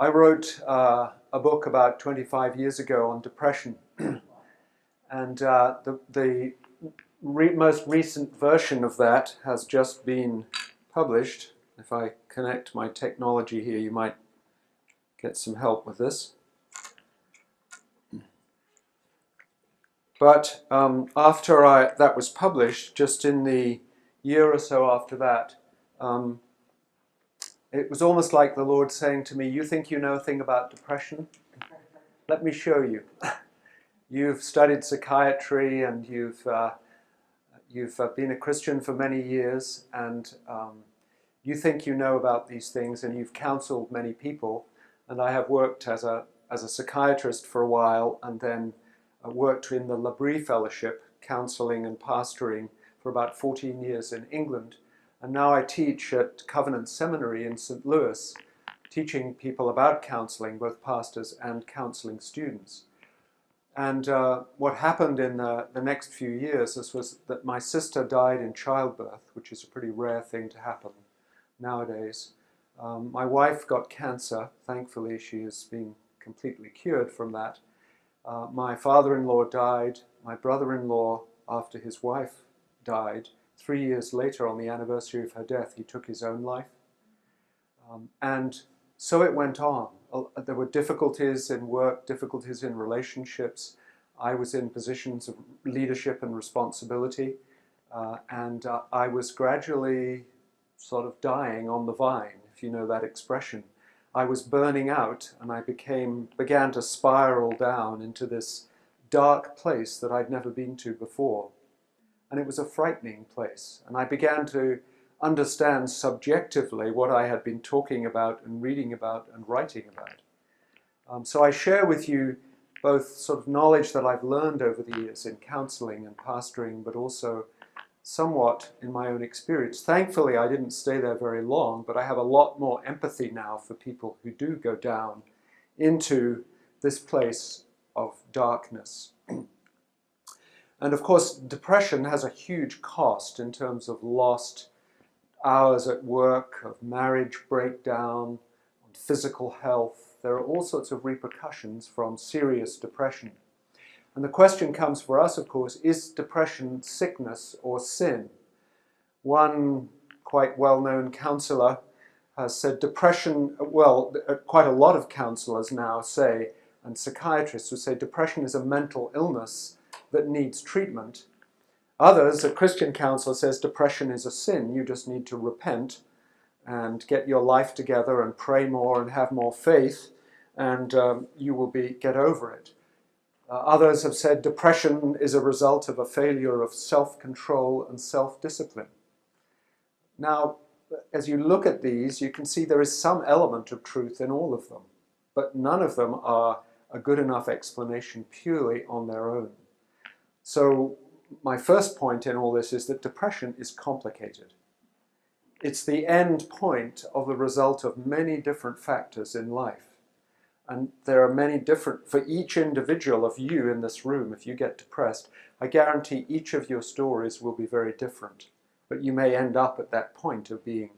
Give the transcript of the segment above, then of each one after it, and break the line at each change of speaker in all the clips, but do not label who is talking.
I wrote a book about 25 years ago on depression, and the most recent version of that has just been published. If I connect my technology here, you might get some help with this. But after that was published, just in the year or so after that, it was almost like the Lord saying to me, "You think you know a thing about depression? Let me show you. You've studied psychiatry and you've been a Christian for many years, and you think you know about these things, and you've counseled many people. And I have worked as a psychiatrist for a while, and then worked in the L'Abri Fellowship, counseling and pastoring for about 14 years in England. And now I teach at Covenant Seminary in St. Louis, teaching people about counseling, both pastors and counseling students. And what happened in the next few years was that my sister died in childbirth, which is a pretty rare thing to happen nowadays. My wife got cancer. Thankfully, she is being completely cured from that. My father-in-law died. My brother-in-law, after his wife died, 3 years later, on the anniversary of her death, he took his own life. And so it went on. There were difficulties in work, difficulties in relationships. I was in positions of leadership and responsibility, and I was gradually sort of dying on the vine, if you know that expression. I was burning out, and I began to spiral down into this dark place that I'd never been to before. And it was a frightening place. And I began to understand subjectively what I had been talking about and reading about and writing about. So I share with you both sort of knowledge that I've learned over the years in counseling and pastoring, but also somewhat in my own experience. Thankfully, I didn't stay there very long, but I have a lot more empathy now for people who do go down into this place of darkness. And of course, depression has a huge cost in terms of lost hours at work, of marriage breakdown, on physical health. There are all sorts of repercussions from serious depression. And the question comes for us, of course, is depression sickness or sin? One quite well-known counselor has said depression, well, quite a lot of counselors now say, and psychiatrists would say, depression is a mental illness that needs treatment. Others, a Christian counselor says depression is a sin. You just need to repent and get your life together and pray more and have more faith, and you will get over it. Others have said depression is a result of a failure of self-control and self-discipline. Now, as you look at these, you can see there is some element of truth in all of them, but none of them are a good enough explanation purely on their own. So my first point in all this is that depression is complicated. It's the end point of the result of many different factors in life. And there are many different, for each individual of you in this room, if you get depressed, I guarantee each of your stories will be very different. But you may end up at that point of being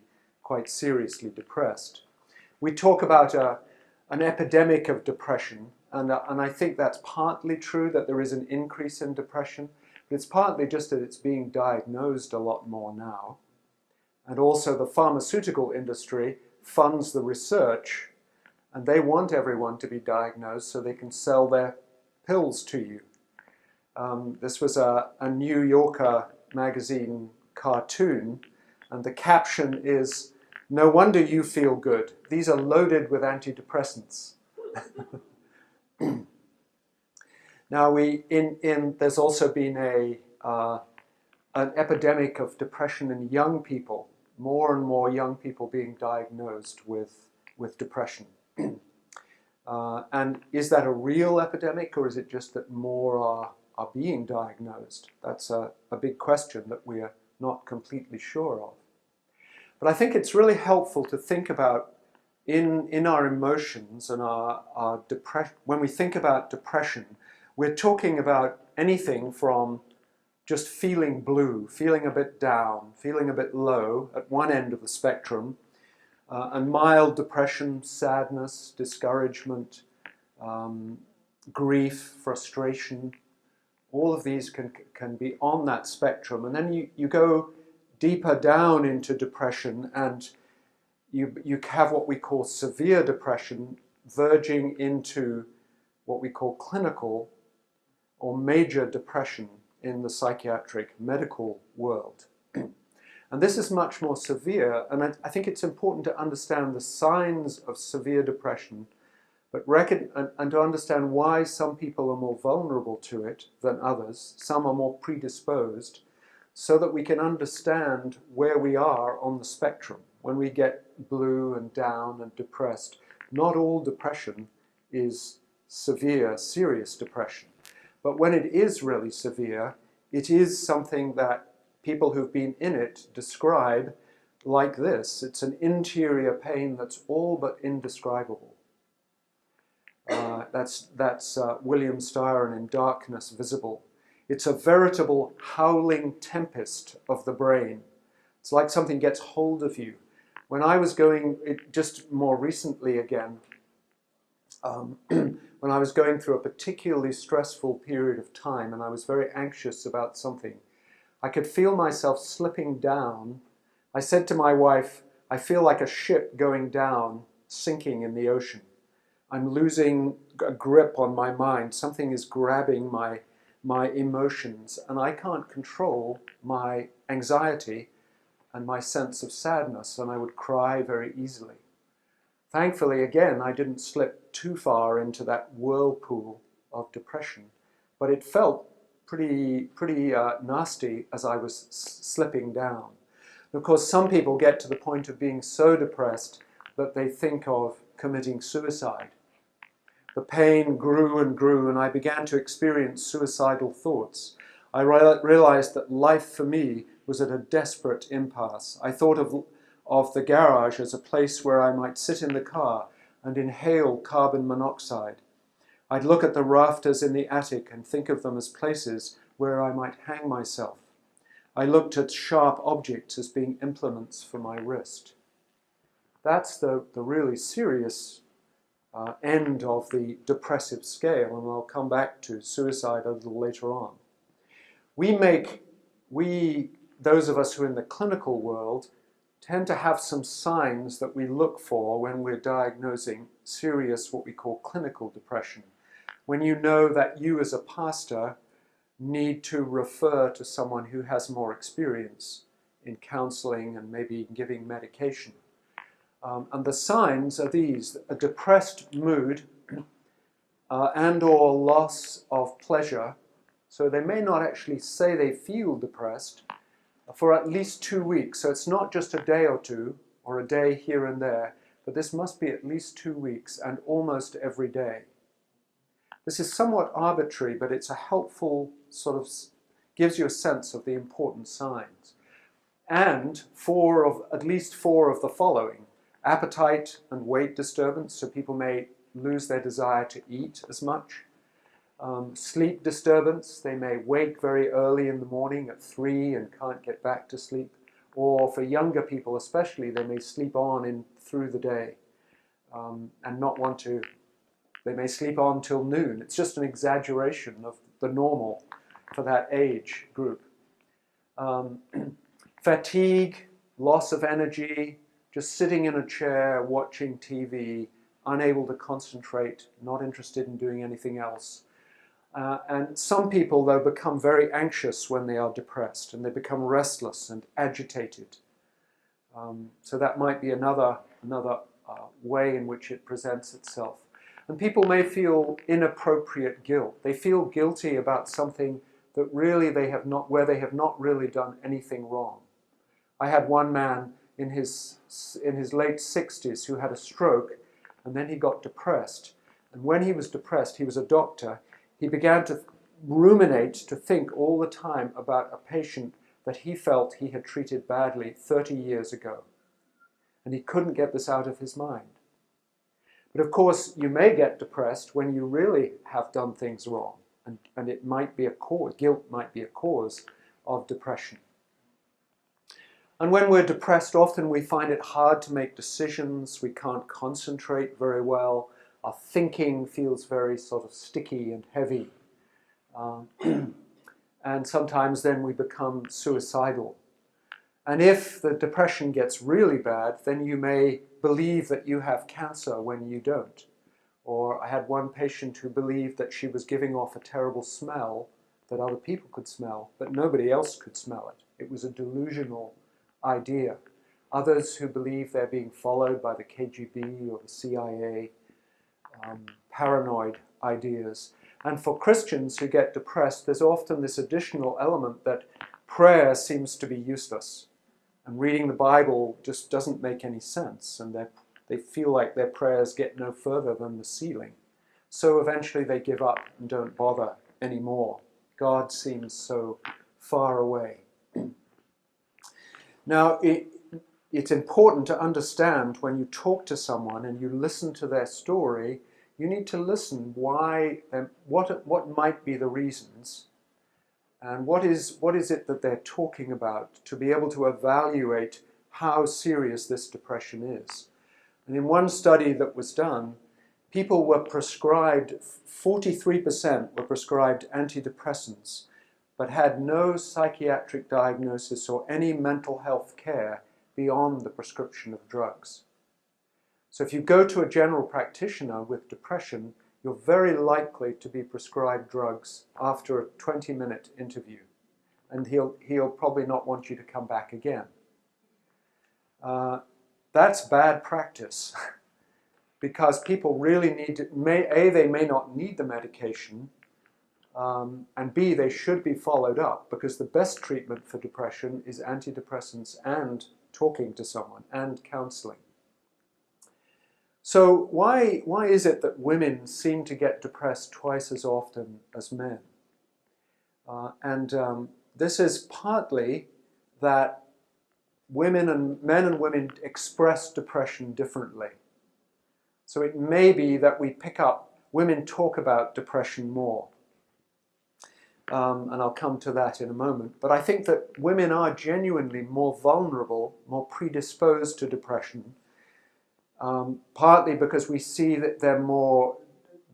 quite seriously depressed. We talk about an epidemic of depression, and I think that's partly true, that there is an increase in depression, but it's partly just that it's being diagnosed a lot more now. And also the pharmaceutical industry funds the research, and they want everyone to be diagnosed so they can sell their pills to you. This was a New Yorker magazine cartoon, and the caption is, "No wonder you feel good. These are loaded with antidepressants." Now, there's also been an epidemic of depression in young people. More and more young people being diagnosed with depression. And is that a real epidemic, or is it just that more are being diagnosed? That's a big question that we are not completely sure of. But I think it's really helpful to think about in our emotions and our depression. When we think about depression, we're talking about anything from just feeling blue, feeling a bit down, feeling a bit low at one end of the spectrum, And mild depression, sadness, discouragement, grief, frustration, all of these can be on that spectrum. And then you go deeper down into depression, and you have what we call severe depression, verging into what we call clinical or major depression in the psychiatric medical world. And this is much more severe, and I think it's important to understand the signs of severe depression, but and to understand why some people are more vulnerable to it than others, some are more predisposed, so that we can understand where we are on the spectrum. When we get blue and down and depressed, not all depression is severe, serious depression. But when it is really severe, it is something that people who've been in it describe like this. It's an interior pain that's all but indescribable. That's William Styron in Darkness Visible. It's a veritable howling tempest of the brain. It's like something gets hold of you. When I was just more recently again, when I was going through a particularly stressful period of time and I was very anxious about something, I could feel myself slipping down. I said to my wife, I feel like a ship going down, sinking in the ocean. I'm losing a grip on my mind. Something is grabbing my emotions, and I can't control my anxiety and my sense of sadness, and I would cry very easily. Thankfully, again, I didn't slip too far into that whirlpool of depression, but it felt pretty nasty as I was slipping down. And of course, some people get to the point of being so depressed that they think of committing suicide. The pain grew and grew, and I began to experience suicidal thoughts. I realized that life for me was at a desperate impasse. I thought of the garage as a place where I might sit in the car and inhale carbon monoxide. I'd look at the rafters in the attic and think of them as places where I might hang myself. I looked at sharp objects as being implements for my wrist. That's the really serious end of the depressive scale, and I'll come back to suicide a little later on. Those of us who are in the clinical world, tend to have some signs that we look for when we're diagnosing serious, what we call clinical depression. When you know that you as a pastor need to refer to someone who has more experience in counseling and maybe giving medication. And the signs are these: a depressed mood and or loss of pleasure. So they may not actually say they feel depressed for at least 2 weeks. So it's not just a day or two or a day here and there, but this must be at least 2 weeks and almost every day. This is somewhat arbitrary, but it's a helpful gives you a sense of the important signs. And at least four of the following: appetite and weight disturbance, so people may lose their desire to eat as much. Sleep disturbance, they may wake very early in the morning at 3 and can't get back to sleep. Or for younger people especially, they may sleep on through the day and not want to. They may sleep on till noon. It's just an exaggeration of the normal for that age group. Fatigue, loss of energy, just sitting in a chair, watching TV, unable to concentrate, not interested in doing anything else. And some people, though, become very anxious when they are depressed, and they become restless and agitated. So that might be another way in which it presents itself. And people may feel inappropriate guilt. They feel guilty about something that really where they have not really done anything wrong. I had one man in his late 60s who had a stroke, and then he got depressed. And when he was depressed, he was a doctor. He began to ruminate, to think all the time about a patient that he felt he had treated badly 30 years ago. And he couldn't get this out of his mind. But of course, you may get depressed when you really have done things wrong. And it might be guilt might be a cause of depression. And when we're depressed, often we find it hard to make decisions. We can't concentrate very well. Our thinking feels very sort of sticky and heavy. And sometimes then we become suicidal. And if the depression gets really bad, then you may believe that you have cancer when you don't. Or I had one patient who believed that she was giving off a terrible smell that other people could smell, but nobody else could smell it. It was a delusional idea. Others who believe they're being followed by the KGB or the CIA, paranoid ideas. And for Christians who get depressed, there's often this additional element that prayer seems to be useless. And reading the Bible just doesn't make any sense. And they feel like their prayers get no further than the ceiling. So eventually they give up and don't bother anymore. God seems so far away. Now, it's important to understand when you talk to someone and you listen to their story, you need to listen why and what might be the reasons, and what is it that they're talking about, to be able to evaluate how serious this depression is. And in one study that was done, people were prescribed, 43% were prescribed antidepressants, but had no psychiatric diagnosis or any mental health care beyond the prescription of drugs. So if you go to a general practitioner with depression, you're very likely to be prescribed drugs after a 20-minute interview. And he'll probably not want you to come back again. That's bad practice because people really need to, they may not need the medication, and B, they should be followed up, because the best treatment for depression is antidepressants and talking to someone and counseling. So why is it that women seem to get depressed twice as often as men? This is partly that men and women express depression differently. So it may be that women talk about depression more. And I'll come to that in a moment. But I think that women are genuinely more vulnerable, more predisposed to depression, partly because we see that they're more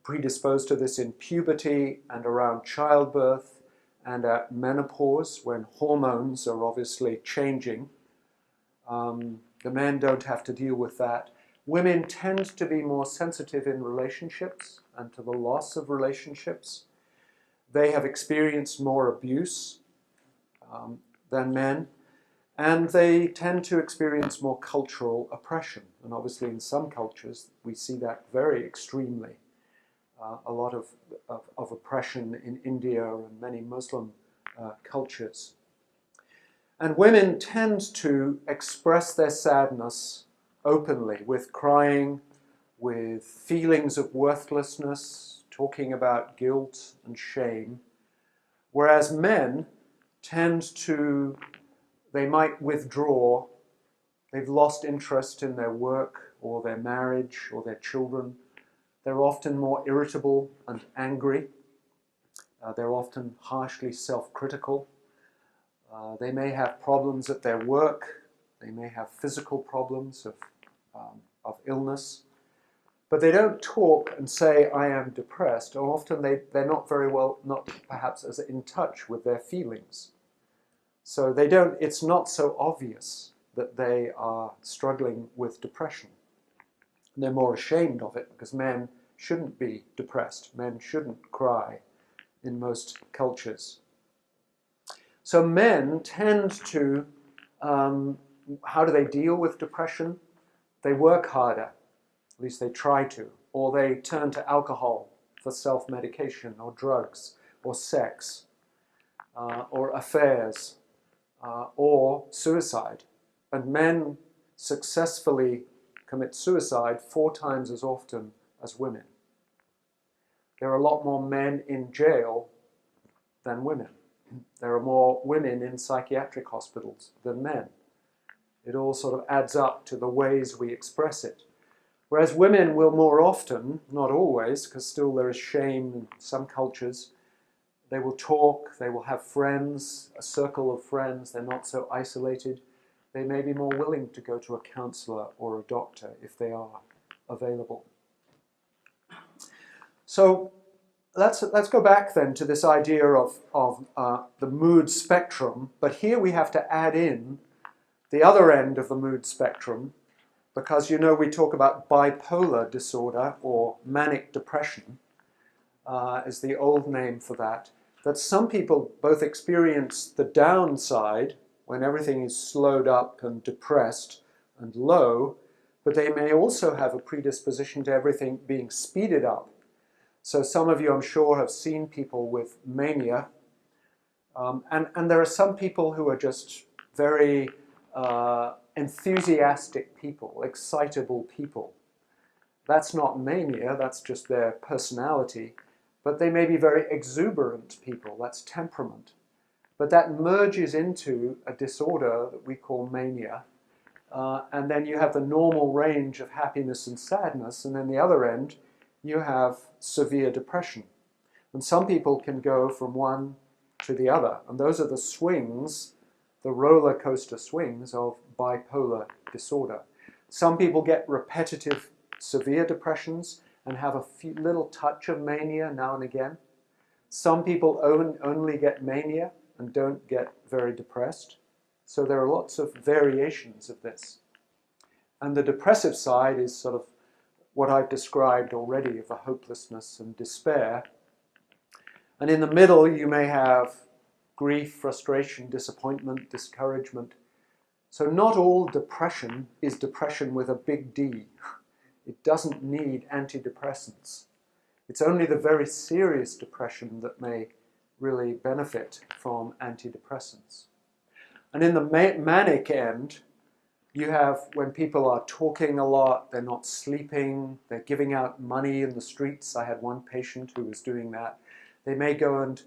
predisposed to this in puberty and around childbirth and at menopause, when hormones are obviously changing. The men don't have to deal with that. Women tend to be more sensitive in relationships and to the loss of relationships. They have experienced more abuse than men, and they tend to experience more cultural oppression. And obviously in some cultures we see that very extremely. A lot of oppression in India and many Muslim cultures. And women tend to express their sadness openly, with crying, with feelings of worthlessness, talking about guilt and shame, whereas men they might withdraw. They've lost interest in their work or their marriage or their children. They're often more irritable and angry. They're often harshly self-critical. They may have problems at their work. They may have physical problems of illness. But they don't talk and say, I am depressed, or often they're not very well, not perhaps as in touch with their feelings. So it's not so obvious that they are struggling with depression. And they're more ashamed of it, because men shouldn't be depressed. Men shouldn't cry in most cultures. So men tend to, how do they deal with depression? They work harder. At least they try to, or they turn to alcohol for self-medication, or drugs, or sex, or affairs, or suicide. And men successfully commit suicide 4 times as often as women. There are a lot more men in jail than women. There are more women in psychiatric hospitals than men. It all sort of adds up to the ways we express it. Whereas women will more often, not always, because still there is shame in some cultures, they will talk, they will have friends, a circle of friends, they're not so isolated. they may be more willing to go to a counselor or a doctor if they are available. So let's go back then to this idea of the mood spectrum, but here we have to add in the other end of the mood spectrum, because you know we talk about bipolar disorder or manic depression is the old name for that, that some people both experience the downside when everything is slowed up and depressed and low, but they may also have a predisposition to everything being speeded up. So some of you, I'm sure, have seen people with mania, and there are some people who are just very enthusiastic people, excitable people. That's not mania, that's just their personality, but they may be very exuberant people, that's temperament. But that merges into a disorder that we call mania, and then you have the normal range of happiness and sadness, and then the other end, you have severe depression. And some people can go from one to the other, and those are the swings, the roller coaster swings of bipolar disorder. Some people get repetitive severe depressions and have a little touch of mania now and again. Some people only get mania and don't get very depressed. So there are lots of variations of this. And the depressive side is sort of what I've described already of a hopelessness and despair. And in the middle you may have grief, frustration, disappointment, discouragement. So not all depression is depression with a big D. It doesn't need antidepressants. It's only the very serious depression that may really benefit from antidepressants. And in the manic end, you have when people are talking a lot, they're not sleeping, they're giving out money in the streets. I had one patient who was doing that. They may go and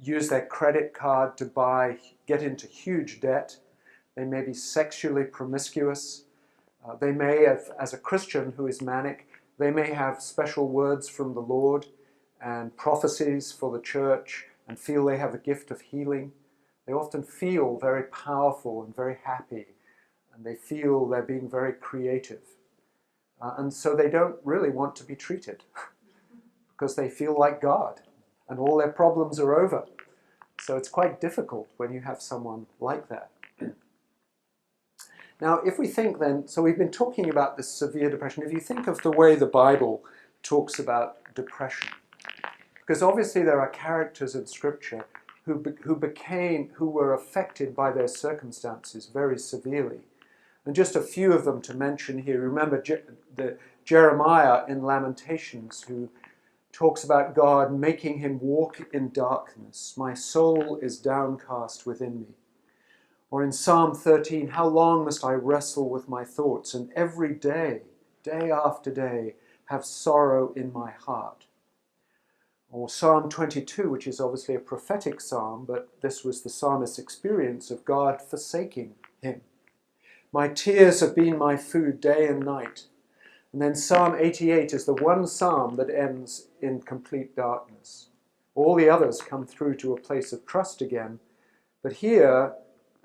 use their credit card to get into huge debt. They may be sexually promiscuous. They may have, as a Christian who is manic, they may have special words from the Lord and prophecies for the church and feel they have a gift of healing. They often feel very powerful and very happy, and they feel they're being very creative. And so they don't really want to be treated because they feel like God and all their problems are over. So it's quite difficult when you have someone like that. Now, if we think then, so we've been talking about this severe depression. If you think of the way the Bible talks about depression, because obviously there are characters in Scripture who were affected by their circumstances very severely. And just a few of them to mention here. Remember Jeremiah in Lamentations, who talks about God making him walk in darkness. My soul is downcast within me. Or in Psalm 13, how long must I wrestle with my thoughts, and every day, day after day, have sorrow in my heart. Or Psalm 22, which is obviously a prophetic psalm, but this was the psalmist's experience of God forsaking him. My tears have been my food day and night. And then Psalm 88 is the one psalm that ends in complete darkness. All the others come through to a place of trust again. But here,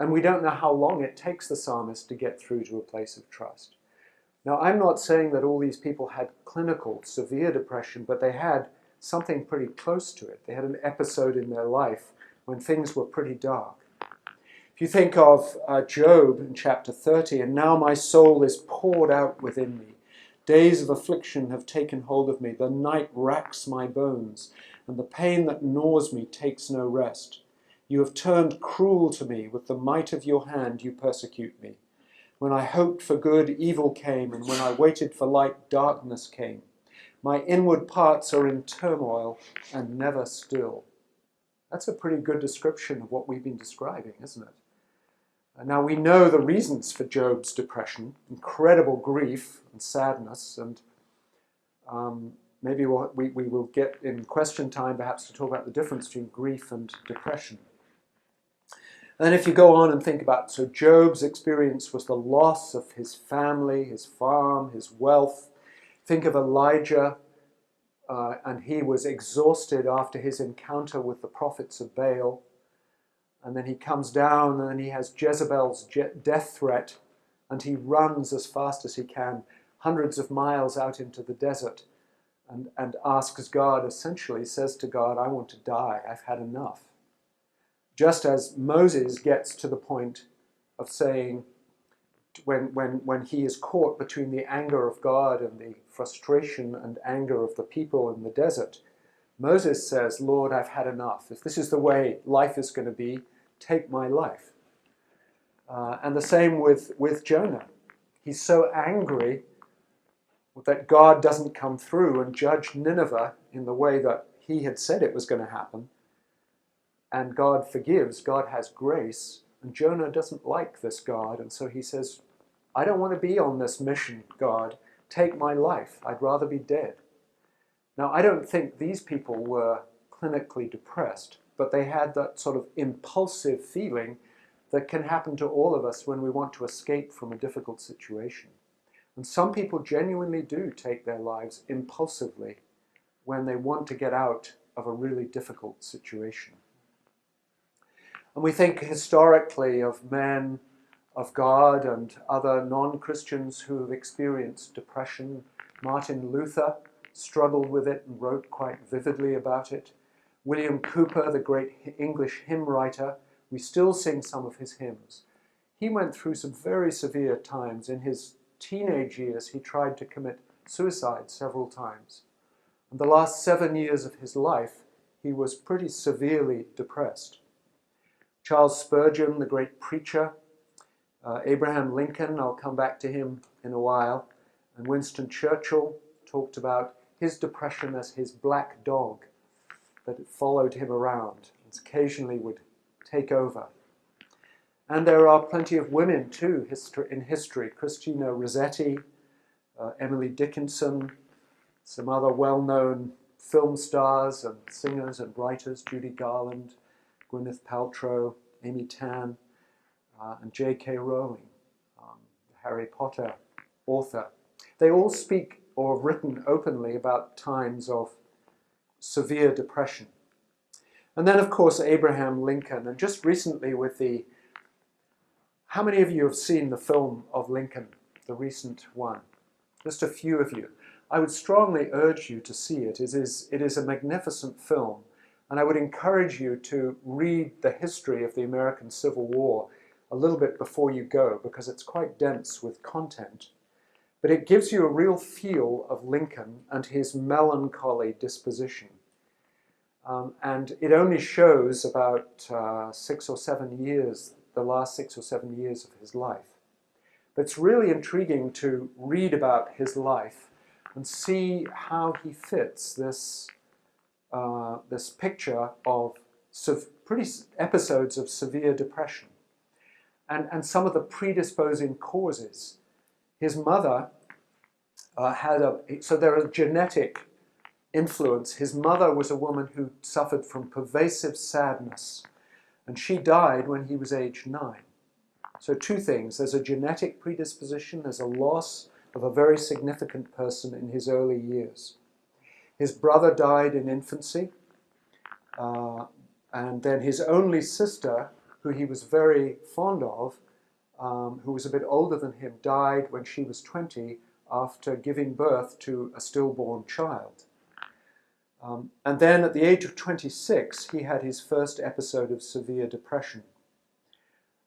and we don't know how long it takes the psalmist to get through to a place of trust. Now, I'm not saying that all these people had clinical, severe depression, but they had something pretty close to it. They had an episode in their life when things were pretty dark. If you think of Job in chapter 30, and now my soul is poured out within me. Days of affliction have taken hold of me. The night racks my bones, and the pain that gnaws me takes no rest. You have turned cruel to me. With the might of your hand you persecute me. When I hoped for good, evil came, and when I waited for light, darkness came. My inward parts are in turmoil and never still. That's a pretty good description of what we've been describing, isn't it? And now we know the reasons for Job's depression, incredible grief and sadness, and maybe we will get in question time perhaps to talk about the difference between grief and depression. And then if you go on and think about, so Job's experience was the loss of his family, his farm, his wealth. Think of Elijah, and he was exhausted after his encounter with the prophets of Baal. And then he comes down, and then he has Jezebel's death threat, and he runs as fast as he can, hundreds of miles out into the desert, and asks God, essentially says to God, I want to die, I've had enough. Just as Moses gets to the point of saying, when he is caught between the anger of God and the frustration and anger of the people in the desert, Moses says, Lord, I've had enough. If this is the way life is going to be, take my life. And the same with Jonah. He's so angry that God doesn't come through and judge Nineveh in the way that he had said it was going to happen. And God forgives, God has grace, and Jonah doesn't like this God, and so he says, I don't want to be on this mission, God. Take my life. I'd rather be dead. Now, I don't think these people were clinically depressed, but they had that sort of impulsive feeling that can happen to all of us when we want to escape from a difficult situation. And some people genuinely do take their lives impulsively when they want to get out of a really difficult situation. And we think historically of men of God and other non-Christians who have experienced depression. Martin Luther struggled with it and wrote quite vividly about it. William Cowper, the great English hymn writer, we still sing some of his hymns. He went through some very severe times. In his teenage years, he tried to commit suicide several times. And the last 7 years of his life, he was pretty severely depressed. Charles Spurgeon, the great preacher, Abraham Lincoln, I'll come back to him in a while, and Winston Churchill talked about his depression as his black dog that followed him around and occasionally would take over. And there are plenty of women too in history. Christina Rossetti, Emily Dickinson, some other well-known film stars and singers and writers, Judy Garland, Gwyneth Paltrow, Amy Tan, and J.K. Rowling, the Harry Potter author. They all speak or have written openly about times of severe depression. And then, of course, Abraham Lincoln. And just recently with the... How many of you have seen the film of Lincoln, the recent one? Just a few of you. I would strongly urge you to see it. It is a magnificent film. And I would encourage you to read the history of the American Civil War a little bit before you go, because it's quite dense with content. But it gives you a real feel of Lincoln and his melancholy disposition. And it only shows about 6 or 7 years, the last 6 or 7 years of his life. But it's really intriguing to read about his life and see how he fits this picture of pretty episodes of severe depression and some of the predisposing causes. His mother so there are genetic influence. His mother was a woman who suffered from pervasive sadness, and she died when he was age 9. So two things: there's a genetic predisposition, there's a loss of a very significant person in his early years. His brother died in infancy, and then his only sister, who he was very fond of, who was a bit older than him, died when she was 20 after giving birth to a stillborn child. And then at the age of 26, he had his first episode of severe depression.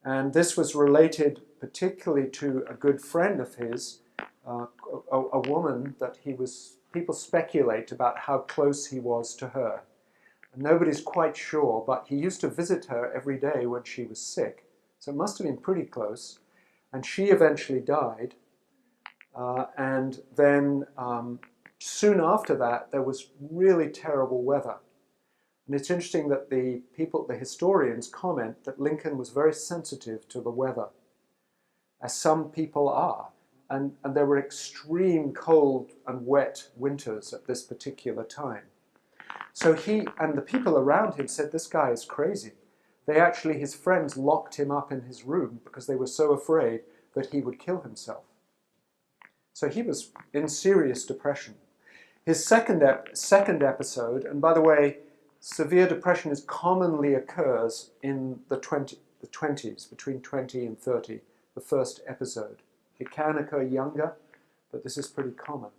And this was related particularly to a good friend of his, a woman that people speculate about how close he was to her. And nobody's quite sure, but he used to visit her every day when she was sick. So it must have been pretty close. And she eventually died. And then soon after that, there was really terrible weather. And it's interesting that the historians comment that Lincoln was very sensitive to the weather, as some people are. And there were extreme cold and wet winters at this particular time. So he and the people around him said, this guy is crazy. His friends locked him up in his room because they were so afraid that he would kill himself. So he was in serious depression. His second episode, and by the way, severe depression commonly occurs in the 20s, between 20 and 30, the first episode. It can occur younger, but this is pretty common.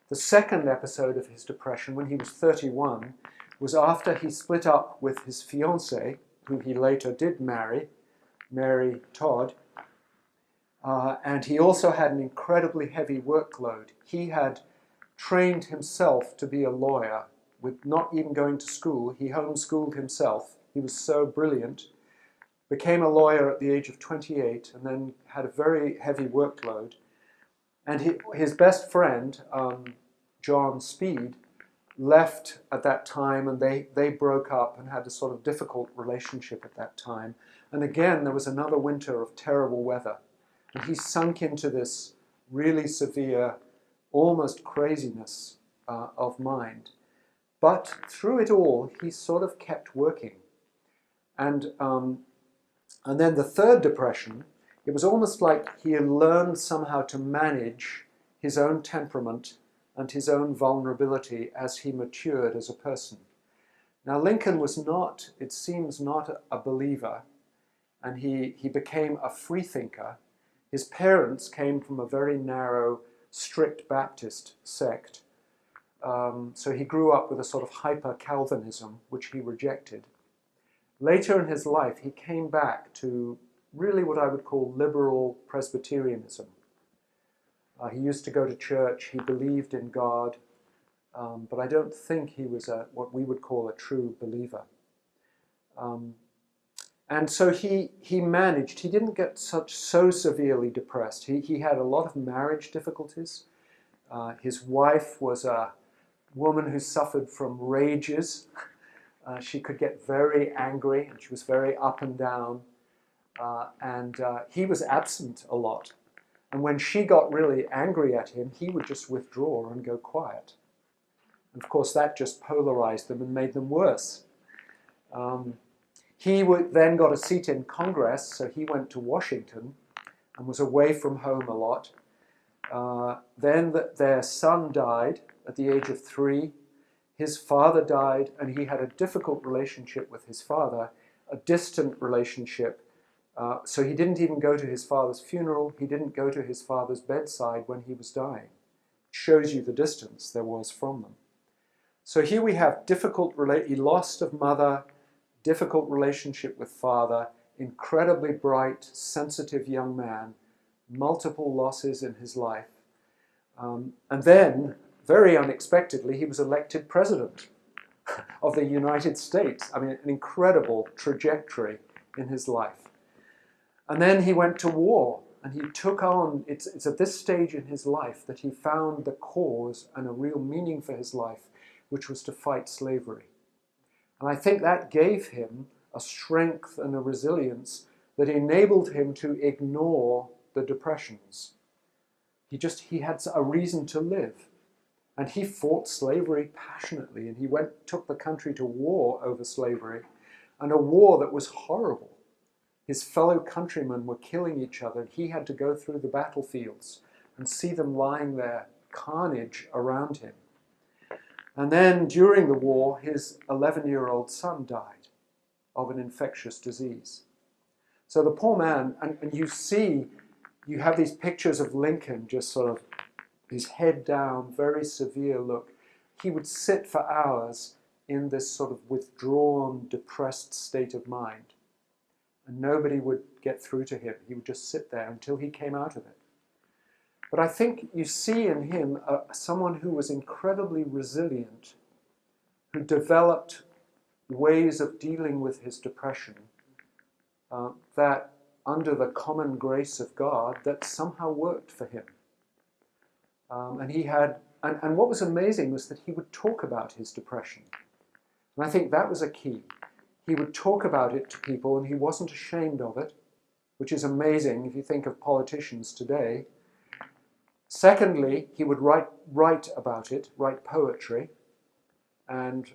The second episode of his depression, when he was 31, was after he split up with his fiancée, who he later did marry, Mary Todd, and he also had an incredibly heavy workload. He had trained himself to be a lawyer with not even going to school. He homeschooled himself. He was so brilliant. Became a lawyer at the age of 28 and then had a very heavy workload. And his best friend, John Speed, left at that time, and they broke up and had a sort of difficult relationship at that time. And again, there was another winter of terrible weather. And he sunk into this really severe, almost craziness of mind. But through it all, he sort of kept working. And then the third depression, it was almost like he had learned somehow to manage his own temperament and his own vulnerability as he matured as a person. Now, Lincoln was not, it seems, not a believer, and he became a freethinker. His parents came from a very narrow, strict Baptist sect, so he grew up with a sort of hyper-Calvinism, which he rejected. Later in his life, he came back to really what I would call liberal Presbyterianism. He used to go to church, he believed in God, but I don't think he was what we would call a true believer. And so he managed, he didn't get so severely depressed. He had a lot of marriage difficulties. His wife was a woman who suffered from rages. She could get very angry, and she was very up and down. And he was absent a lot. And when she got really angry at him, he would just withdraw and go quiet. And of course, that just polarized them and made them worse. He then got a seat in Congress, so he went to Washington and was away from home a lot. Then their son died at the age of 3. His father died, and he had a difficult relationship with his father, a distant relationship. So he didn't even go to his father's funeral. He didn't go to his father's bedside when he was dying. It shows you the distance there was from them. So here we have he lost of mother, difficult relationship with father, incredibly bright, sensitive young man, multiple losses in his life. And then, very unexpectedly, he was elected president of the United States. I mean, an incredible trajectory in his life. And then he went to war, and he took on, it's at this stage in his life that he found the cause and a real meaning for his life, which was to fight slavery. And I think that gave him a strength and a resilience that enabled him to ignore the depressions. He had a reason to live. And he fought slavery passionately, and he took the country to war over slavery, and a war that was horrible. His fellow countrymen were killing each other, and he had to go through the battlefields and see them lying there, carnage around him. And then during the war, his 11-year-old son died of an infectious disease. So the poor man, and you have these pictures of Lincoln just sort of, his head down, very severe look. He would sit for hours in this sort of withdrawn, depressed state of mind. And nobody would get through to him. He would just sit there until he came out of it. But I think you see in him someone who was incredibly resilient, who developed ways of dealing with his depression that, under the common grace of God, that somehow worked for him. And what was amazing was that he would talk about his depression. And I think that was a key. He would talk about it to people, and he wasn't ashamed of it, which is amazing if you think of politicians today. Secondly, he would write about it, write poetry, and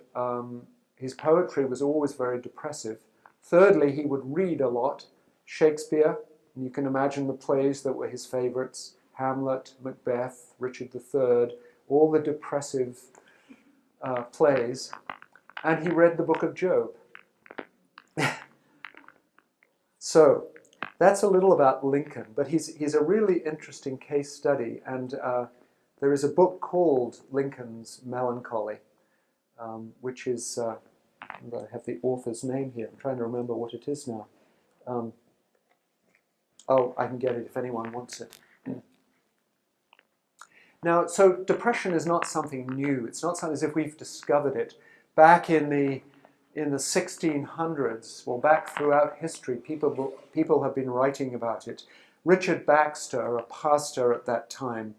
his poetry was always very depressive. Thirdly, he would read a lot, Shakespeare, and you can imagine the plays that were his favorites, Hamlet, Macbeth, Richard III, all the depressive plays. and he read the book of Job. So that's a little about Lincoln, but he's a really interesting case study, and there is a book called Lincoln's Melancholy, which is, I have the author's name here, I'm trying to remember what it is now. Oh, I can get it if anyone wants it. Now, so depression is not something new. It's not something as if we've discovered it. Back in the 1600s, well, back throughout history, people have been writing about it. Richard Baxter, a pastor at that time,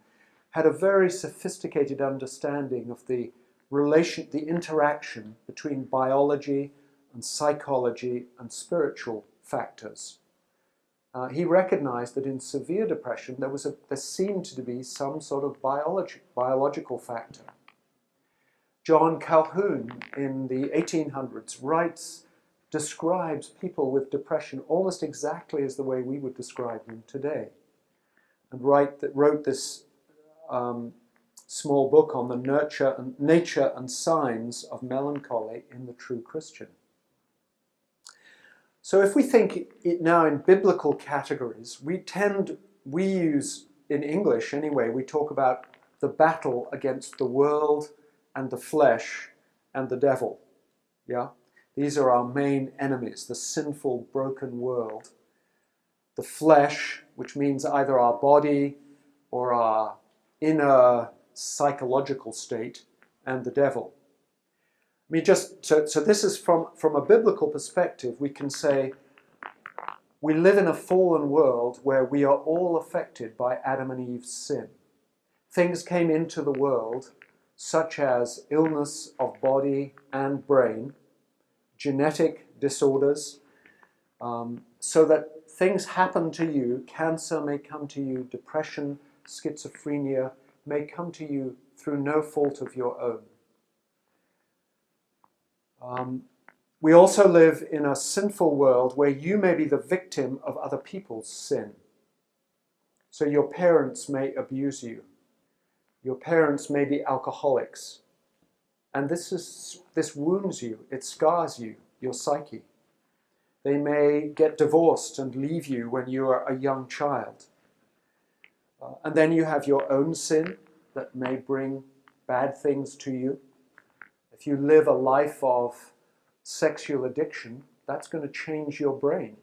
had a very sophisticated understanding of the interaction between biology and psychology and spiritual factors. He recognized that in severe depression there seemed to be some sort of biological factor. John Calhoun in the 1800s describes people with depression almost exactly as the way we would describe them today, and wrote this small book on the nature and signs of melancholy in the true Christian. So if we think it now in biblical categories, we use, in English anyway, we talk about the battle against the world and the flesh and the devil. Yeah? These are our main enemies, the sinful, broken world. The flesh, which means either our body or our inner psychological state, and the devil. I mean, so this is from a biblical perspective, we can say we live in a fallen world where we are all affected by Adam and Eve's sin. Things came into the world such as illness of body and brain, genetic disorders, so that things happen to you. Cancer may come to you, depression, schizophrenia may come to you through no fault of your own. We also live in a sinful world where you may be the victim of other people's sin. So your parents may abuse you. Your parents may be alcoholics. And this wounds you, it scars you, your psyche. They may get divorced and leave you when you are a young child. And then you have your own sin that may bring bad things to you. If you live a life of sexual addiction, that's going to change your brain.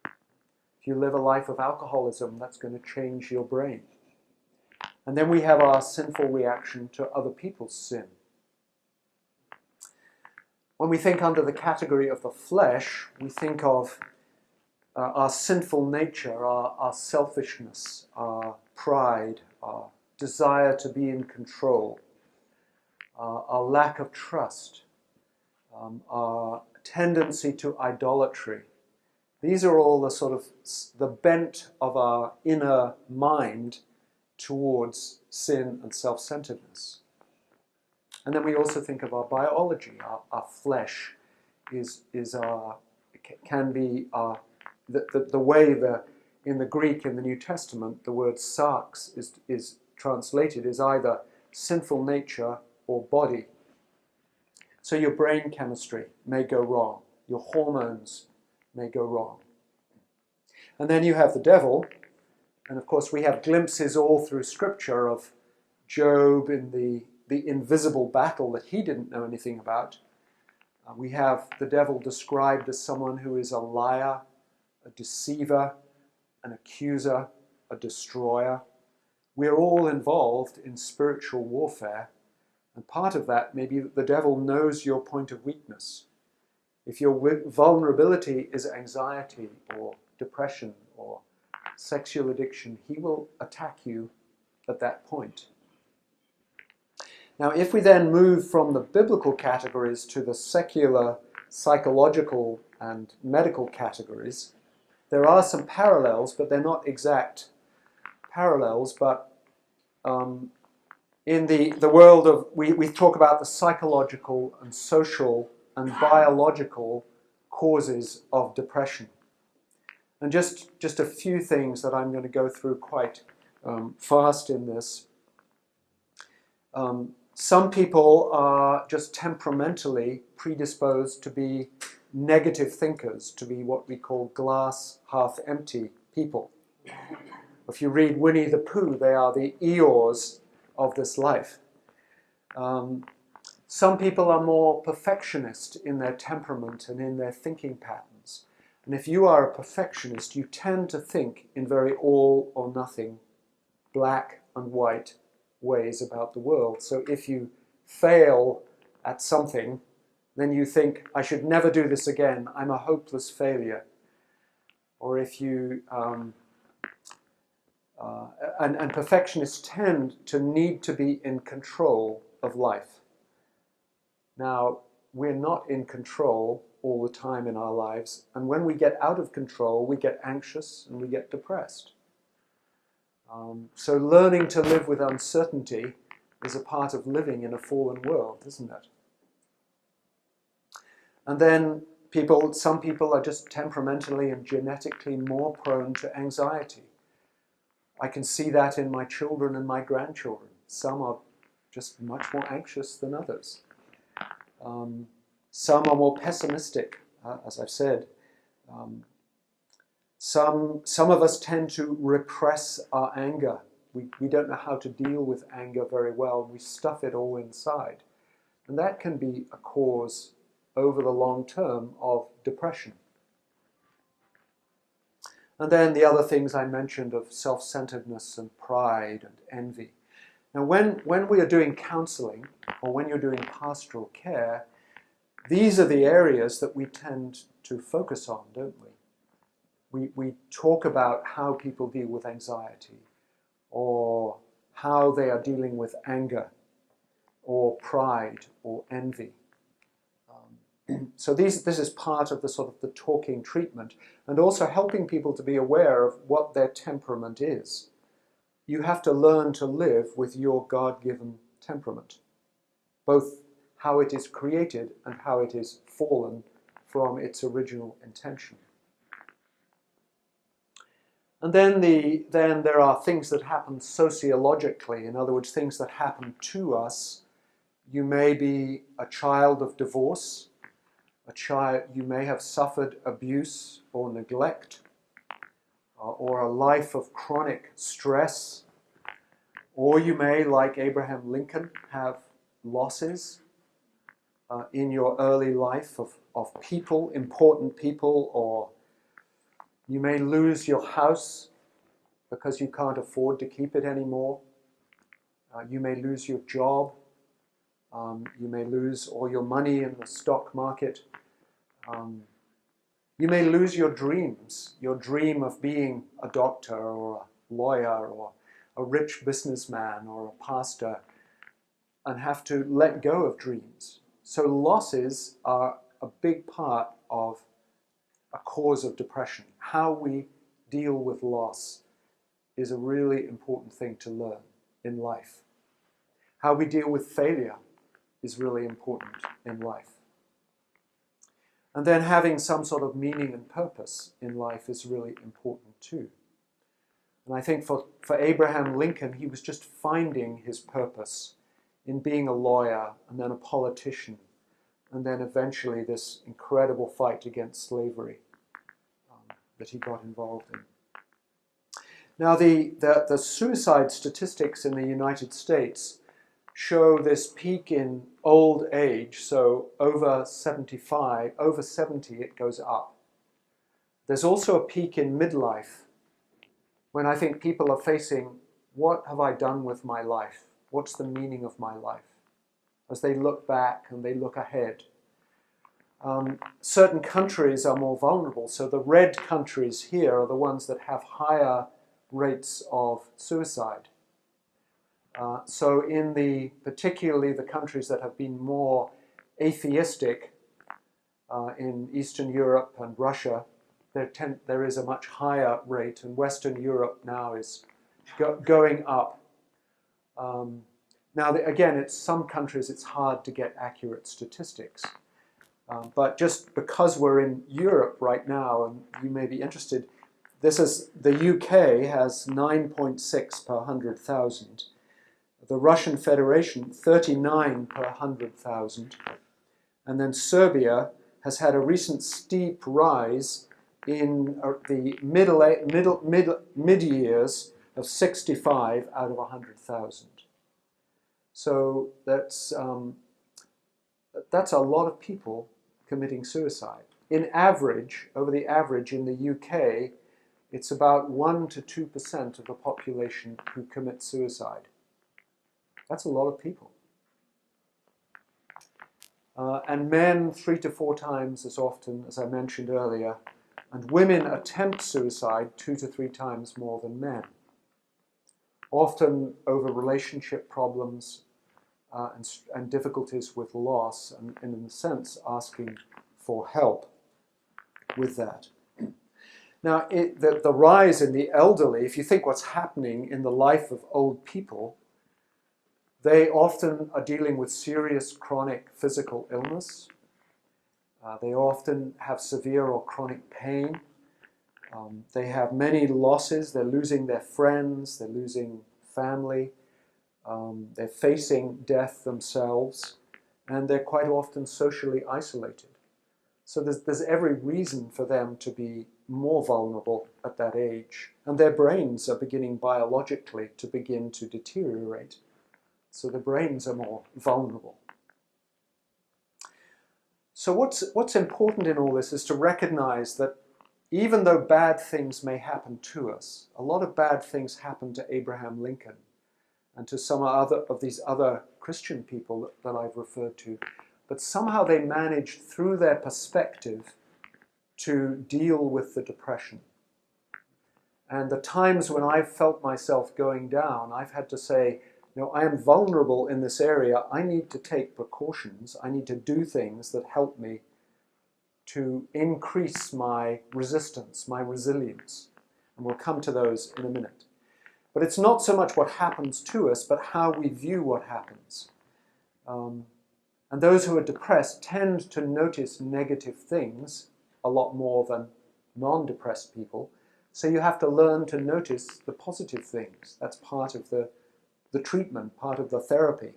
If you live a life of alcoholism, that's going to change your brain. And then we have our sinful reaction to other people's sin. When we think under the category of the flesh, we think of our sinful nature, our selfishness, our pride, our desire to be in control, our lack of trust, our tendency to idolatry. These are all the sort of the bent of our inner mind towards sin and self-centeredness. And then we also think of our biology. Our flesh can be the way in the Greek in the New Testament the word sarx is translated is either sinful nature or body. So your brain chemistry may go wrong. Your hormones may go wrong. And then you have the devil. And of course we have glimpses all through Scripture of Job in the invisible battle that he didn't know anything about. We have the devil described as someone who is a liar, a deceiver, an accuser, a destroyer. We're all involved in spiritual warfare. And part of that may be that the devil knows your point of weakness. If your vulnerability is anxiety or depression or sexual addiction, he will attack you at that point. Now, if we then move from the biblical categories to the secular, psychological, and medical categories, there are some parallels, but they're not exact parallels, but in the world of, we talk about the psychological and social and biological causes of depression. And just a few things that I'm going to go through quite fast in this. Some people are just temperamentally predisposed to be negative thinkers, to be what we call glass half empty people. If you read Winnie the Pooh, they are the Eeyores of this life. Some people are more perfectionist in their temperament and in their thinking patterns. And if you are a perfectionist, you tend to think in very all or nothing, black and white ways about the world. So if you fail at something, then you think, I should never do this again, I'm a hopeless failure. Or if you, and perfectionists tend to need to be in control of life. Now, we're not in control all the time in our lives, and when we get out of control, we get anxious and we get depressed. So learning to live with uncertainty is a part of living in a fallen world, isn't it? And then some people are just temperamentally and genetically more prone to anxiety. I can see that in my children and my grandchildren. Some are just much more anxious than others. Some are more pessimistic, as I've said. Some of us tend to repress our anger. We don't know how to deal with anger very well. We stuff it all inside. And that can be a cause over the long term of depression. And then the other things I mentioned of self-centeredness and pride and envy. Now when we are doing counseling, or when you're doing pastoral care, these are the areas that we tend to focus on, don't we? We talk about how people deal with anxiety, or how they are dealing with anger, or pride, or envy. So this is part of the sort of the talking treatment, and also helping people to be aware of what their temperament is. You have to learn to live with your God-given temperament, both how it is created and how it is fallen from its original intention. And then there are things that happen sociologically, in other words, things that happen to us. You may be a child of divorce. You may have suffered abuse or neglect, or a life of chronic stress, or you may, like Abraham Lincoln, have losses in your early life of people, important people, or you may lose your house because you can't afford to keep it anymore. You may lose your job. You may lose all your money in the stock market. You may lose your dreams, your dream of being a doctor or a lawyer or a rich businessman or a pastor, and have to let go of dreams. So losses are a big part of a cause of depression. How we deal with loss is a really important thing to learn in life. How we deal with failure is really important in life. And then having some sort of meaning and purpose in life is really important too. And I think for Abraham Lincoln, he was just finding his purpose in being a lawyer and then a politician, and then eventually this incredible fight against slavery that he got involved in. Now the suicide statistics in the United States show this peak in old age, so over 75, over 70 it goes up. There's also a peak in midlife, when I think people are facing, what have I done with my life? What's the meaning of my life? As they look back and they look ahead. Certain countries are more vulnerable, so the red countries here are the ones that have higher rates of suicide. So in particularly the countries that have been more atheistic, in Eastern Europe and Russia, there is a much higher rate, and Western Europe now is going up. Now again, some countries it's hard to get accurate statistics, but just because we're in Europe right now, and you may be interested, the UK has 9.6 per 100,000. the Russian Federation, 39 per 100,000. And then Serbia has had a recent steep rise in the mid-years of 65 out of 100,000. So that's a lot of people committing suicide. In average, over the average in the UK, it's about 1 to 2% of the population who commit suicide. That's a lot of people. And men 3 to 4 times as often, as I mentioned earlier, and women attempt suicide 2 to 3 times more than men, often over relationship problems and difficulties with loss, and in a sense asking for help with that. Now, the rise in the elderly, if you think what's happening in the life of old people, they often are dealing with serious chronic physical illness. They often have severe or chronic pain. They have many losses. They're losing their friends. They're losing family. They're facing death themselves. And they're quite often socially isolated. So there's every reason for them to be more vulnerable at that age. And their brains are beginning biologically to begin to deteriorate. So the brains are more vulnerable. So what's important in all this is to recognize that even though bad things may happen to us, a lot of bad things happened to Abraham Lincoln and to some of these other Christian people that I've referred to, but somehow they managed through their perspective to deal with the depression. And the times when I've felt myself going down, I've had to say, I am vulnerable in this area. I need to take precautions. I need to do things that help me to increase my resistance, my resilience. And we'll come to those in a minute. But it's not so much what happens to us, but how we view what happens. And those who are depressed tend to notice negative things a lot more than non-depressed people. So you have to learn to notice the positive things. That's part of the treatment, part of the therapy.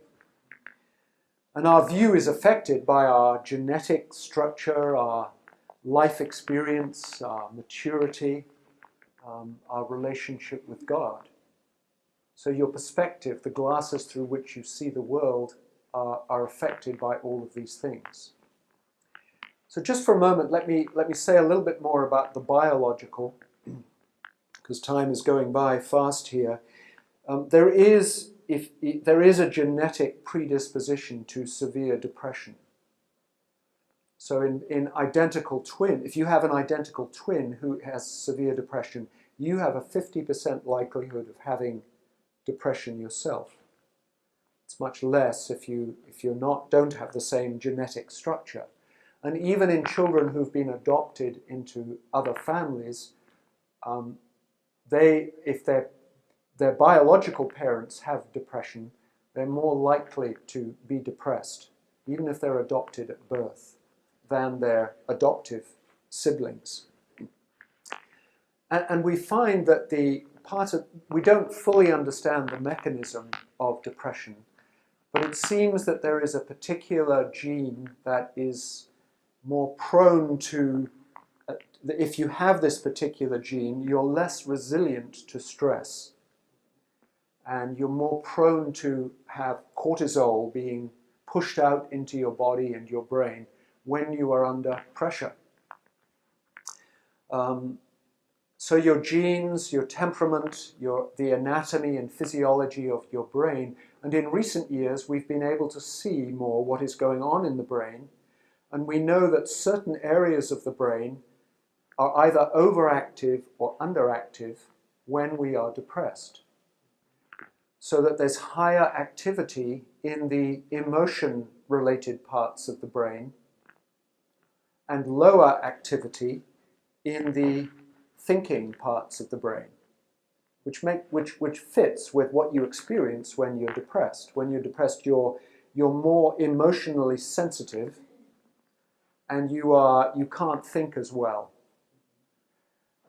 And our view is affected by our genetic structure, our life experience, our maturity, our relationship with God. So your perspective, the glasses through which you see the world, are affected by all of these things. So just for a moment, let me say a little bit more about the biological, because time is going by fast here. There is a genetic predisposition to severe depression. So in identical twin, if you have an identical twin who has severe depression, you have a 50% likelihood of having depression yourself. It's much less if you don't have the same genetic structure. And even in children who've been adopted into other families, if their biological parents have depression, they're more likely to be depressed, even if they're adopted at birth, than their adoptive siblings. And we find that we don't fully understand the mechanism of depression, but it seems that there is a particular gene that is more prone to, if you have this particular gene, you're less resilient to stress. And you're more prone to have cortisol being pushed out into your body and your brain when you are under pressure. So your genes, your temperament, the anatomy and physiology of your brain, and in recent years we've been able to see more what is going on in the brain, and we know that certain areas of the brain are either overactive or underactive when we are depressed. So that there's higher activity in the emotion-related parts of the brain and lower activity in the thinking parts of the brain, which fits with what you experience when you're depressed. When you're depressed, you're more emotionally sensitive, and you can't think as well.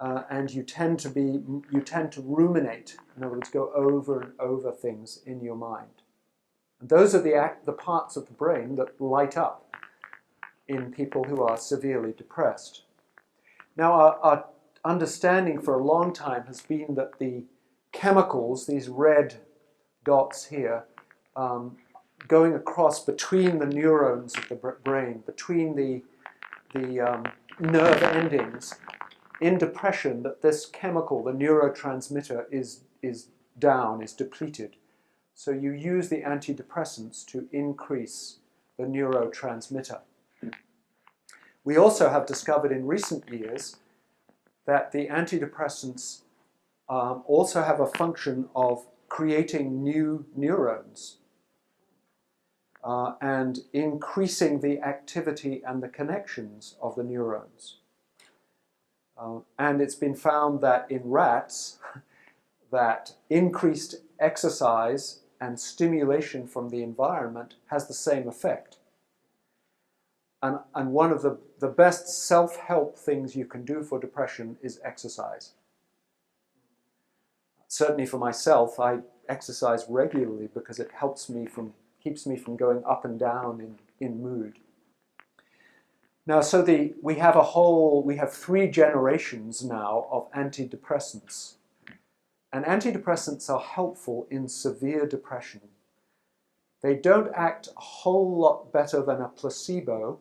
and you tend to ruminate. In other words, go over and over things in your mind. And those are the parts of the brain that light up in people who are severely depressed. Now, our understanding for a long time has been that the chemicals, these red dots here, going across between the neurons of the brain, between the nerve endings, in depression, that this chemical, the neurotransmitter, is down, is depleted. So you use the antidepressants to increase the neurotransmitter. We also have discovered in recent years that the antidepressants also have a function of creating new neurons and increasing the activity and the connections of the neurons. And it's been found that in rats, that increased exercise and stimulation from the environment has the same effect. And one of the best self-help things you can do for depression is exercise. Certainly for myself, I exercise regularly because it keeps me from going up and down in mood. Now, so we have 3 generations now of antidepressants. And antidepressants are helpful in severe depression. They don't act a whole lot better than a placebo.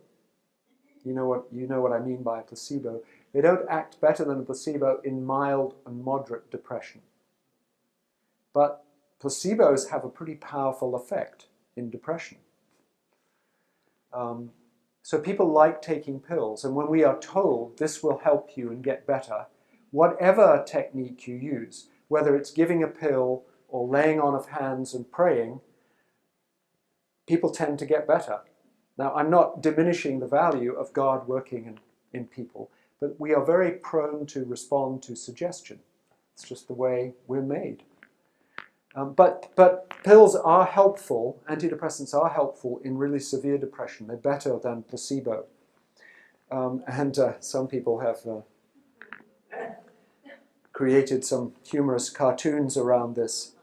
You know what I mean by a placebo. They don't act better than a placebo in mild and moderate depression. But placebos have a pretty powerful effect in depression. So people like taking pills, and when we are told this will help you and get better, whatever technique you use, whether it's giving a pill or laying on of hands and praying, people tend to get better. Now, I'm not diminishing the value of God working in people, but we are very prone to respond to suggestion. It's just the way we're made. But pills are helpful, antidepressants are helpful in really severe depression. They're better than placebo. And some people have created some humorous cartoons around this.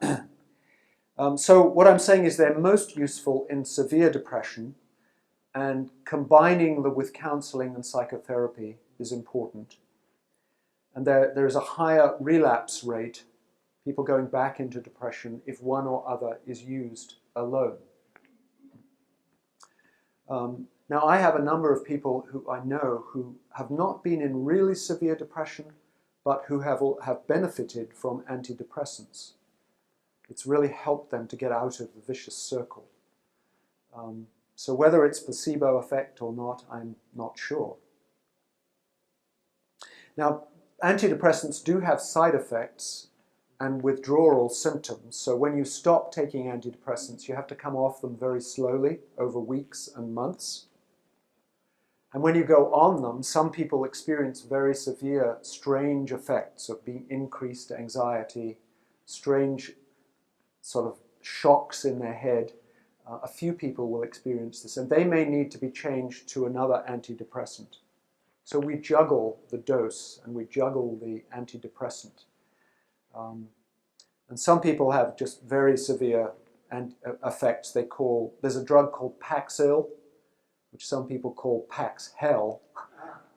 So what I'm saying is they're most useful in severe depression, and combining them with counseling and psychotherapy is important. And there is a higher relapse rate, people going back into depression, if one or other is used alone. Now, I have a number of people who I know who have not been in really severe depression, but who have benefited from antidepressants. It's really helped them to get out of the vicious circle. So whether it's placebo effect or not, I'm not sure. Now, antidepressants do have side effects and withdrawal symptoms. So when you stop taking antidepressants, you have to come off them very slowly over weeks and months. And when you go on them, some people experience very severe, strange effects of being increased anxiety, strange sort of shocks in their head. A few people will experience this, and they may need to be changed to another antidepressant. So we juggle the dose and we juggle the antidepressant. And some people have just very severe effects. There's a drug called Paxil, which some people call Pax Hell,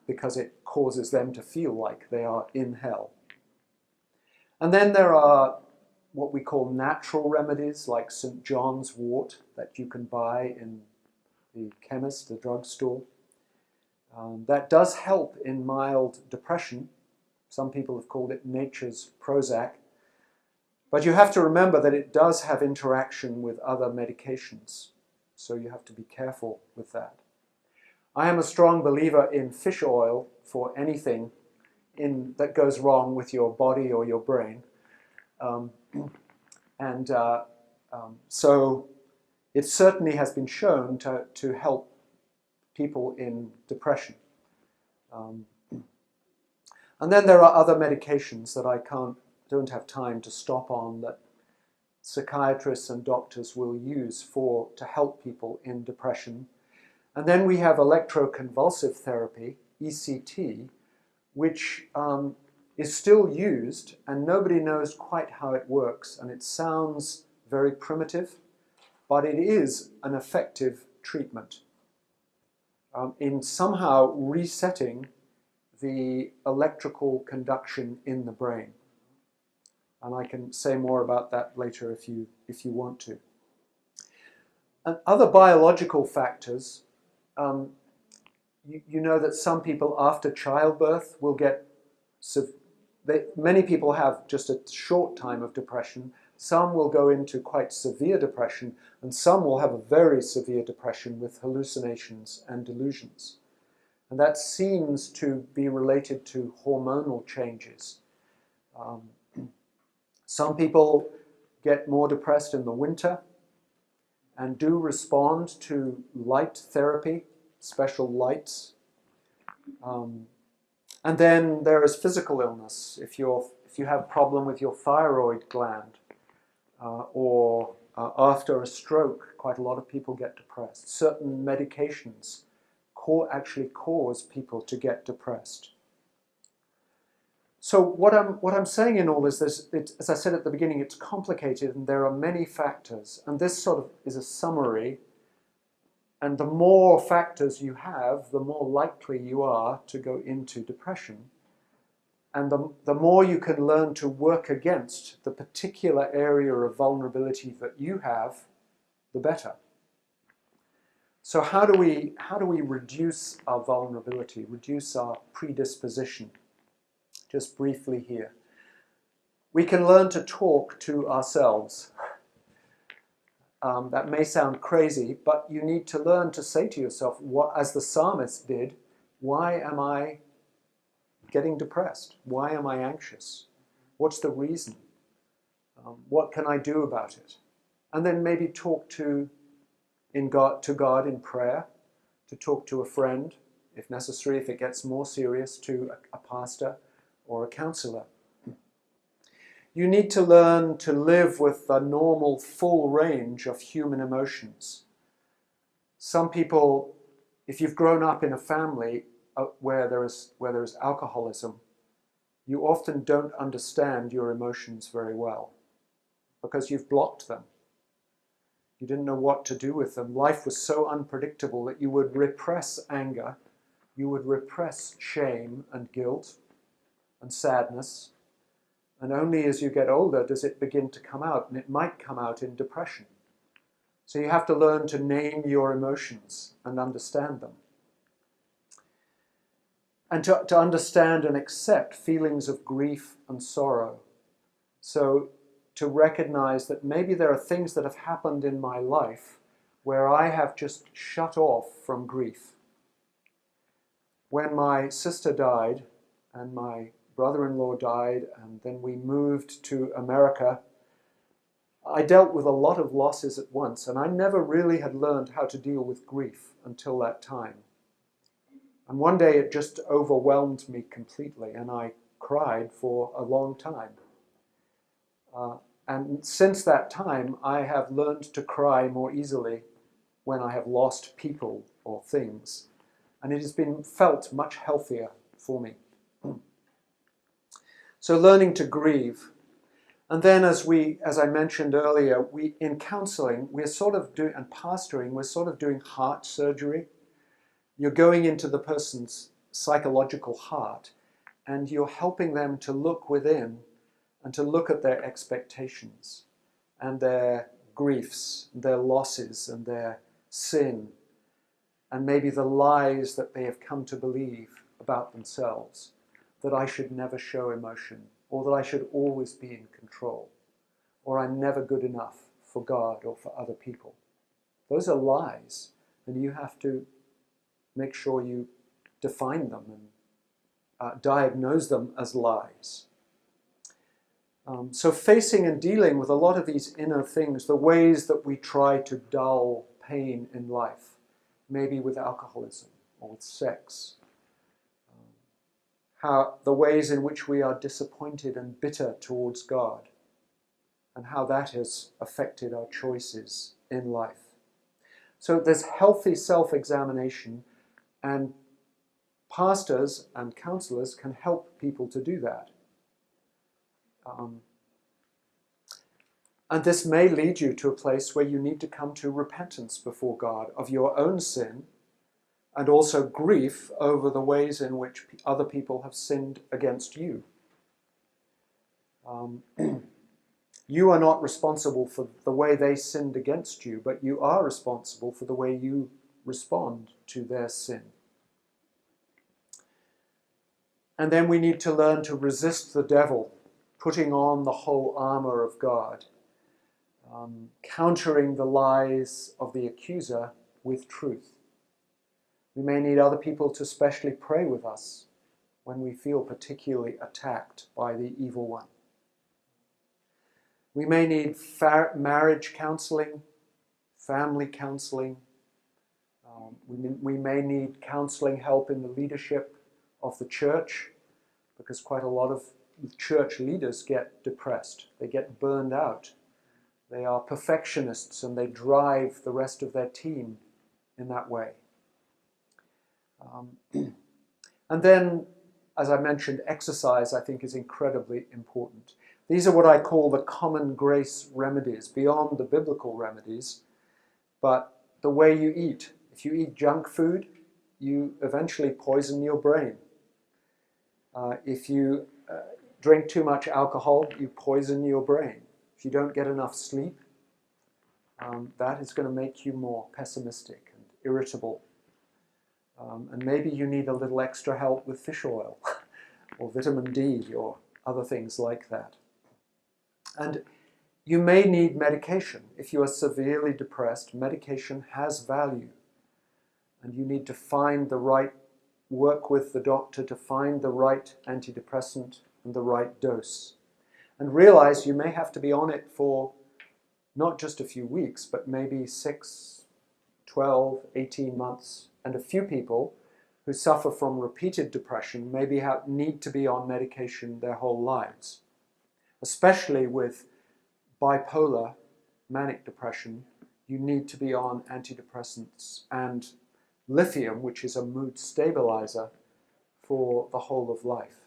because it causes them to feel like they are in hell. And then there are what we call natural remedies, like St. John's wort, that you can buy in the chemist, the drugstore. That does help in mild depression. Some people have called it nature's Prozac. But you have to remember that it does have interaction with other medications, so you have to be careful with that. I am a strong believer in fish oil for anything that goes wrong with your body or your brain. So it certainly has been shown to help people in depression. And then there are other medications that I don't have time to stop on, that psychiatrists and doctors will use to help people in depression. And then we have electroconvulsive therapy, ECT, which is still used, and nobody knows quite how it works, and it sounds very primitive, but it is an effective treatment in somehow resetting the electrical conduction in the brain. And I can say more about that later if you want to. And other biological factors, you know that some people after childbirth will get, many people have just a short time of depression, some will go into quite severe depression, and some will have a very severe depression with hallucinations and delusions. And that seems to be related to hormonal changes. Some people get more depressed in the winter and do respond to light therapy, special lights. And then there is physical illness. If you have a problem with your thyroid gland, or after a stroke, quite a lot of people get depressed. Certain medications actually cause people to get depressed. So what I'm saying in all this, as I said at the beginning, it's complicated and there are many factors. And this sort of is a summary. And the more factors you have, the more likely you are to go into depression. And the more you can learn to work against the particular area of vulnerability that you have, the better. So how do we reduce our vulnerability, reduce our predisposition? Just briefly here. We can learn to talk to ourselves. That may sound crazy, but you need to learn to say to yourself, as the psalmist did, why am I getting depressed? Why am I anxious? What's the reason? What can I do about it? And then maybe talk to God in prayer, to talk to a friend, if necessary, if it gets more serious, to a pastor or a counselor. You need to learn to live with the normal full range of human emotions. Some people, if you've grown up in a family where there is alcoholism, you often don't understand your emotions very well because you've blocked them. You didn't know what to do with them. Life was so unpredictable that you would repress anger, you would repress shame and guilt and sadness, and only as you get older does it begin to come out, and it might come out in depression. So you have to learn to name your emotions and understand them. And to understand and accept feelings of grief and sorrow. So to recognize that maybe there are things that have happened in my life where I have just shut off from grief. When my sister died and my brother-in-law died, and then we moved to America, I dealt with a lot of losses at once, and I never really had learned how to deal with grief until that time. And one day it just overwhelmed me completely, and I cried for a long time. And since that time, I have learned to cry more easily when I have lost people or things, and it has been felt much healthier for me. So learning to grieve. And then as I mentioned earlier, in counseling, we're sort of doing, and pastoring, we're sort of doing heart surgery. You're going into the person's psychological heart and you're helping them to look within and to look at their expectations and their griefs, their losses and their sin, and maybe the lies that they have come to believe about themselves. That I should never show emotion, or that I should always be in control, or I'm never good enough for God or for other people. Those are lies, and you have to make sure you define them and diagnose them as lies. So facing and dealing with a lot of these inner things, the ways that we try to dull pain in life, maybe with alcoholism or with sex, how the ways in which we are disappointed and bitter towards God, and how that has affected our choices in life. So there's healthy self-examination, and pastors and counselors can help people to do that. And this may lead you to a place where you need to come to repentance before God of your own sin, and also grief over the ways in which other people have sinned against you. You are not responsible for the way they sinned against you, but you are responsible for the way you respond to their sin. And then we need to learn to resist the devil, putting on the whole armor of God, countering the lies of the accuser with truth. We may need other people to specially pray with us when we feel particularly attacked by the evil one. We may need marriage counseling, family counseling. We may need counseling help in the leadership of the church, because quite a lot of church leaders get depressed. They get burned out. They are perfectionists and they drive the rest of their team in that way. And then, as I mentioned, exercise I think is incredibly important. These are what I call the common grace remedies, beyond the biblical remedies, but the way you eat. If you eat junk food, you eventually poison your brain. If you drink too much alcohol, you poison your brain. If you don't get enough sleep, that is going to make you more pessimistic and irritable. And maybe you need a little extra help with fish oil or vitamin D or other things like that. And you may need medication. If you are severely depressed, medication has value. And you need to work with the doctor to find the right antidepressant and the right dose. And realize you may have to be on it for not just a few weeks, but maybe 6, 12, 18 months. And a few people who suffer from repeated depression maybe need to be on medication their whole lives. Especially with bipolar, manic depression, you need to be on antidepressants and lithium, which is a mood stabilizer, for the whole of life.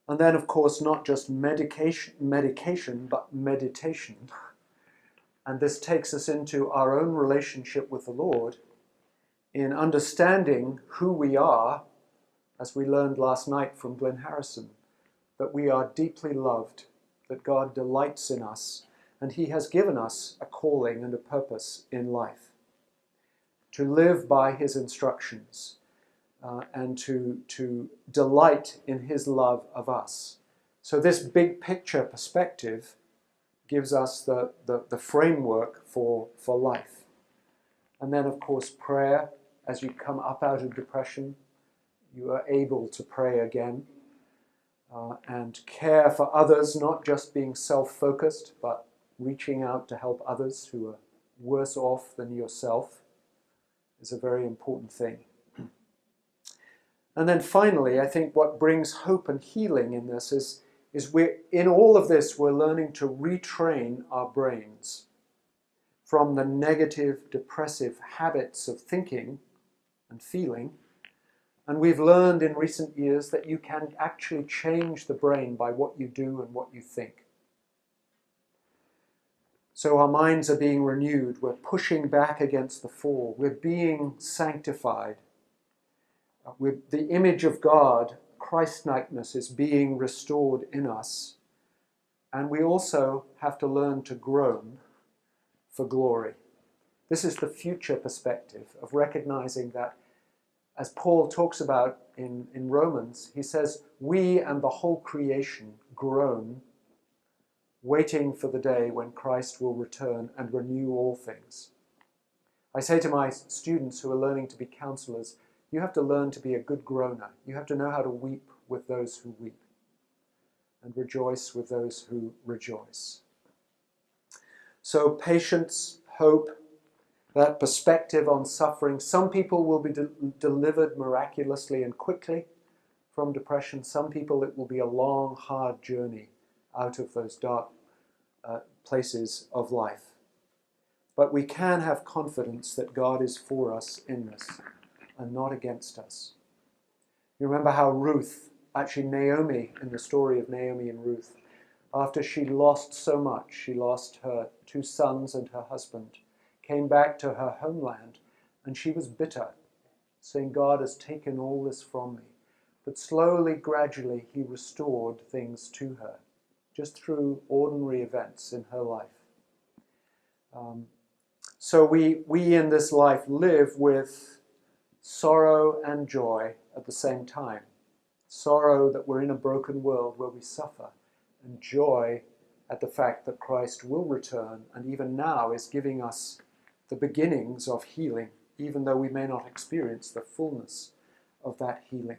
And then, of course, not just medication, but meditation. And this takes us into our own relationship with the Lord in understanding who we are, as we learned last night from Glenn Harrison, that we are deeply loved, that God delights in us, and He has given us a calling and a purpose in life. To live by His instructions and to delight in His love of us. So this big picture perspective gives us the framework for life. And then, of course, prayer. As you come up out of depression, you are able to pray again. And care for others, not just being self-focused, but reaching out to help others who are worse off than yourself, is a very important thing. And then finally, I think what brings hope and healing in this is in all of this, we're learning to retrain our brains from the negative, depressive habits of thinking and feeling. And we've learned in recent years that you can actually change the brain by what you do and what you think. So our minds are being renewed. We're pushing back against the fall. We're being sanctified. The image of God, Christ-likeness, is being restored in us. And we also have to learn to groan for glory. This is the future perspective of recognizing that, as Paul talks about in Romans, he says, we and the whole creation groan, waiting for the day when Christ will return and renew all things. I say to my students who are learning to be counselors, you have to learn to be a good groaner. You have to know how to weep with those who weep and rejoice with those who rejoice. So patience, hope, that perspective on suffering. Some people will be delivered miraculously and quickly from depression. Some people it will be a long, hard journey out of those dark places of life. But we can have confidence that God is for us in this and not against us. You remember how Ruth actually Naomi, in the story of Naomi and Ruth, after she lost so much, she lost her 2 sons and her husband, came back to her homeland, and she was bitter, saying, God has taken all this from me. But slowly, gradually, he restored things to her, just through ordinary events in her life. So we in this life live with sorrow and joy at the same time. Sorrow that we're in a broken world where we suffer, and joy at the fact that Christ will return and even now is giving us the beginnings of healing, even though we may not experience the fullness of that healing.